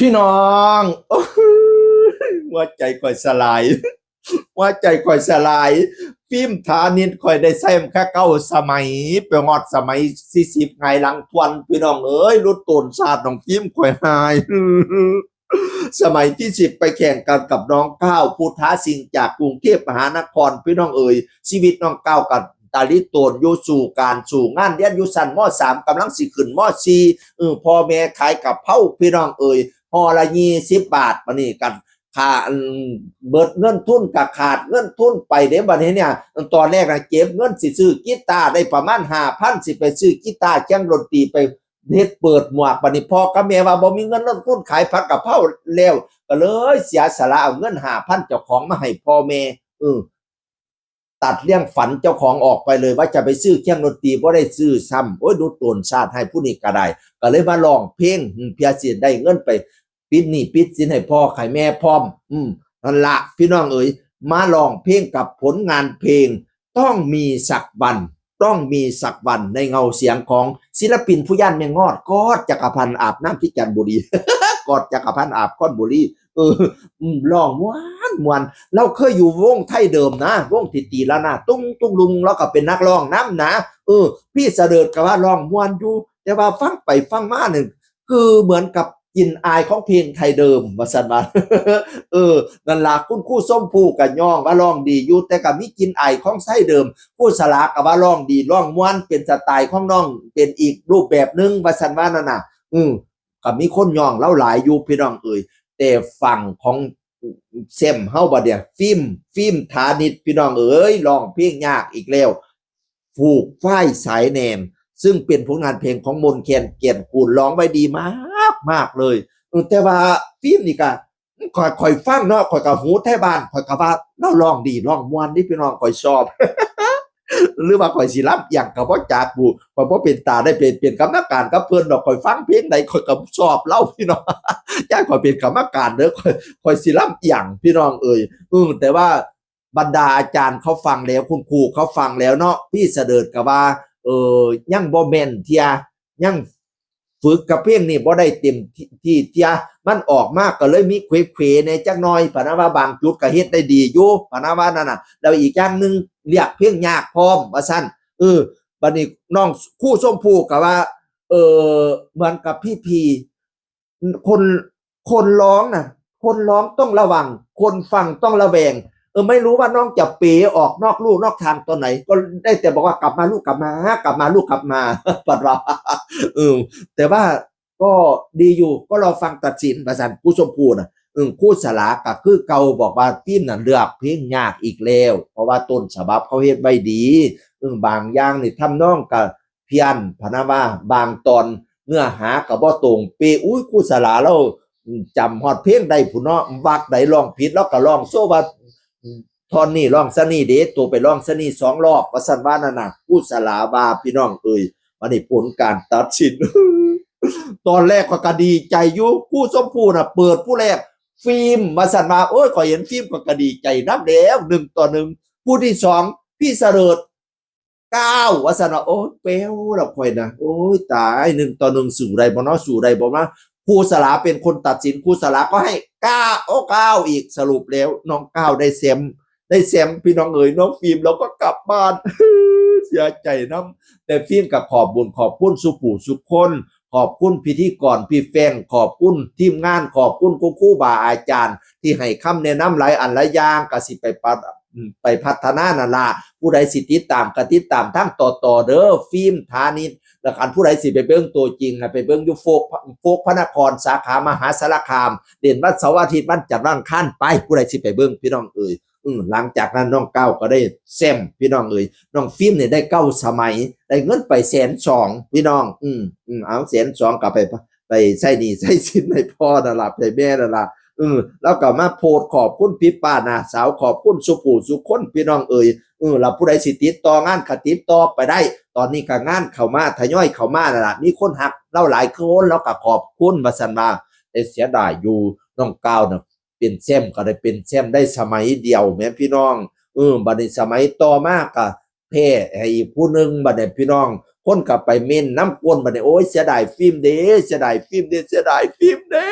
พี่น้องโอ้ยว่าใจก่อยสลายว่าใจก่อยสลายฟิล์มฐานินค่อยได้ใช้แค่เก้าสมัยไปงอดสมัย40ไงหลังทวนพี่น้องเอ้ยรุดตนศาสตร์น้องฟิล์มค่อยหายสมัยที่10ไปแข่งกันกับน้องก้าวผู้ท้าชิงจากกรุงเทพมหานครพี่น้องเอ๋ยชีวิตน้องก้าวกับตาลิโตนอยู่สู่การสู่งานเรียนอยู่สันม.3กำลังสิขึ้นม.4พ่อแม่ขายกับเผาพี่น้องเอ๋ยห่อละ20 บาทมานี่กันขาดเบิดเงินทุนกับขาดเงินทุนไปเดี๋ยวบัดนี้เนี่ยตอนแรกนะเก็บเงินสิซื้อกีตาร์ได้ประมาณ5,000สิไปซื้อกีตาร์แจ้งดนตรีไปเฮ็ดเปิดหมวกบัดนี้พ่อกับแม่ว่าบ่มีเงินลงทุนขายผักกะเพราแล้วก็เลยเสียสละเอาเงิน5,000เจ้าของมาให้พ่อแม่ตัดเรื่องฝันเจ้าของออกไปเลยว่าจะไปซื้อเครื่องดนตรีบ่ได้ซื้อซ้ำโอ้ยดูตนชาติให้ผู้นี้ก็ได้ก็เลยมาร้องเพลงเพียสิได้เงินไปปิดหนี้ปิดสินให้พ่อให้แม่พร้อมนั่นละพี่น้องเอ๋ยมาร้องเพลงกับผลงานเพลงต้องมีสักวันต้องมีสักวันในเงาเสียงของศิลปินผู้ย่านแม่งอดกอดจักรพันธ์อาบน้ำที่จันทบุรี กอดจักรพันธ์อาบก้อนบุรีร้องม่วนเราเคยอยู่วงไทยเดิมนะวงติตีละนะตุ้งตุ้งลุงแล้วก็เป็นนักร้องน้ำนะพี่เสด็จก็ว่าร้องม่วนอยู่แต่ว่าฟังไปฟังมาหนึ่งคือเหมือนกับกินอายของเพลงไทยเดิมว่าซั่นว่านั่นล่ะคุณครูส้มผู้ก็ย่องว่าร้องดีอยู่แต่ก็มีกินอายของไทยเดิมผู้สลาก็ว่าร้องดีร้องม่วนเป็นสไตล์ของน้องเป็นอีกรูปแบบนึงว่าซั่นว่านั่นน่ะก็มีคนย่องเล่าหลายอยู่พี่น้องเอ่ยแต่ฝั่งของเซมเฮาบ่เนี่ยฟิล์มฐานิชพี่น้องเอ๋ยร้องเพลงยากอีกแล้วผูกฝ้ายสายแนมซึ่งเป็นผลงานเพลงของมนต์แคนเกียรติกูลร้องไว้ดีมากเลยแต่ว่าฟิล์มนี่ก็ค่อยฟังเนาะค่อยก็หูแท้บ้านค่อยก็ว่าเราร้องดีร้องม่วนนี่พี่น้องค่อยชอบหรือว่าข่อยสิรับอย่างกับว่าจากบูข่อยบ่เป็นตาได้เป็นกรรมการกับเพิ่นดอกข่อยฟังเพลงใดข่อยก็ชอบเล่าพี่น้องย่างข่อยเป็นกรรมการเด้อข่อยสิรับอย่างพี่น้องเอ่ยแต่ว่าบรรดาอาจารย์เขาฟังแล้วคุณครูเขาฟังแล้วเนาะพี่เสด็จก็ว่ายังบ่แม่นเที่ยยังฝึกกับเพลงนี่บ่ได้เต็มที่เที่ยมันออกมากก็เลยมีเควๆในจักหน่อยปะนะว่าบางจุดก็เฮ็ดได้ดีอยู่ปะนะว่านั่นน่ะแล้วอีกอย่างนึงเรียกเพลงยากพร้อมว่าซั่นบัดนี้น้องคู่ส้มผู้ก็ว่าเหมือนกับพี่พีคนคนร้องน่ะคนร้องต้องระวังคนฟังต้องระแวงไม่รู้ว่าน้องจะเป๋ออกนอกลู่นอกทางตอนไหนก็ได้แต่บอกว่ากลับมาลูกกลับมากลับมาลูกกลับมาปัดว่าแต่ว่าก็ดีอยู่ก็รอฟังตัดสินประสานผู้ชมพูน่ะคู่สลาก็คือเก่าบอกว่าฟิล์มน่ะเลือกเพลงยากอีกแล้วเพราะว่าต้นฉบับเขาเฮ็ดไว้ดีบางอย่างนี่ทำนองกับเพี้ยนพะนะว่าบางตอนเนื้อหาก็บ่ตรงเป๊ะอุ้ยคู่สลาเราจำฮอดเพลงได้พุ่นเนาะวักใดร้องผิดแล้วก็ร้องโซว่าทอนนี่ร้องซะนี่เด้ตัวไปร้องซะนี่2 รอบว่าซั่นว่านั่นน่ะคู่สลาว่าพี่น้องเอ้ยวันนี้ผลการตัดสิน ตอนแรกก็ดีใจอยู่ผู้สมผู้น่ะเปิดผู้แรกฟิล์มมาสั่นมาโอ้ยขอเห็นฟิล์มก็ดีใจนับแล้ว1-1ผู้ที่2พี่เสริฐ9ว่าสั่นว่าโอ้ยเป้วเราค่อยนะโอ้ยตาย1-1สู่ใดบ่เนาะสู่ใดบ่มาครูสลาเป็นคนตัดสินครูสลาก็ให้9อีกสรุปแล้วน้องก้าวได้แซมพี่น้องเอ๋ยน้องฟิล์มเราก็กลับบ้านเสียใจน้ำแต่ฟิล์มกับขอบบุญขอบคุณสุผู้สุคนขอบคุณพิธีกรพี่แฟงขอบคุณทีมงานขอบคุณครูบาอาจารย์ที่ให้คำแนะนำหลายอันหลายอย่างก็สิไปพัฒนานั่นล่ะผู้ใดสิติดตามก็ติดตามทั้งต่อเด้อฟิล์มฐานิชแล้วคันผู้ใดสิไปเบิ่งตัวจริงนะไปเบิ่งอยู่โฟกพระนครสาขามหาสารคามเด่นวันเสาร์อาทิตย์วันจันทร์วันอังคารไปผู้ใดสิไปเบิ่งพี่น้องเอ่ยหลังจากนั้นน้องก้าวก็ได้แซมพี่น้องเอ่ยน้องฟิล์มเนี่ยได้9 สมัยได้เงินไป120,000พี่น้องเอา120,000กลับไปใช้หนี้ใช้สินให้พ่อนั่นล่ะให้แม่นั่นล่ะแล้วก็มาโพสขอบคุณพี่ป้านะสาวขอบคุณสุผู้สุคนพี่น้องเอ่ยแล้วผู้ใดสิติดต่องานก็ติดต่อไปได้ตอนนี้ก็งานเข้ามาทยอยเข้ามานั่นล่ะมีคนฮักเราหลายคนแล้วก็ขอบคุณว่าซั่นว่าแต่เสียดายอยู่น้องก้าวน่ะเป็นแชมป์ก็ได้เป็นแชมป์ได้สมัยเดียวแม่พี่น้องบัดนี้สมัยต่อมาก็แพ้ให้อีกผู้นึงบัดนี้พี่น้องคนก็ไปเม่นน้ำก้นบัดนี้โอ้ยเสียดายฟิล์มเด้เสียดายฟิล์มเด้เสียดายฟิล์มเด้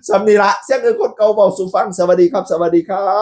สำนีละเสียงเอิ้นคนเก่าเว้าสู่ฟังสวัสดีครับสวัสดีครับ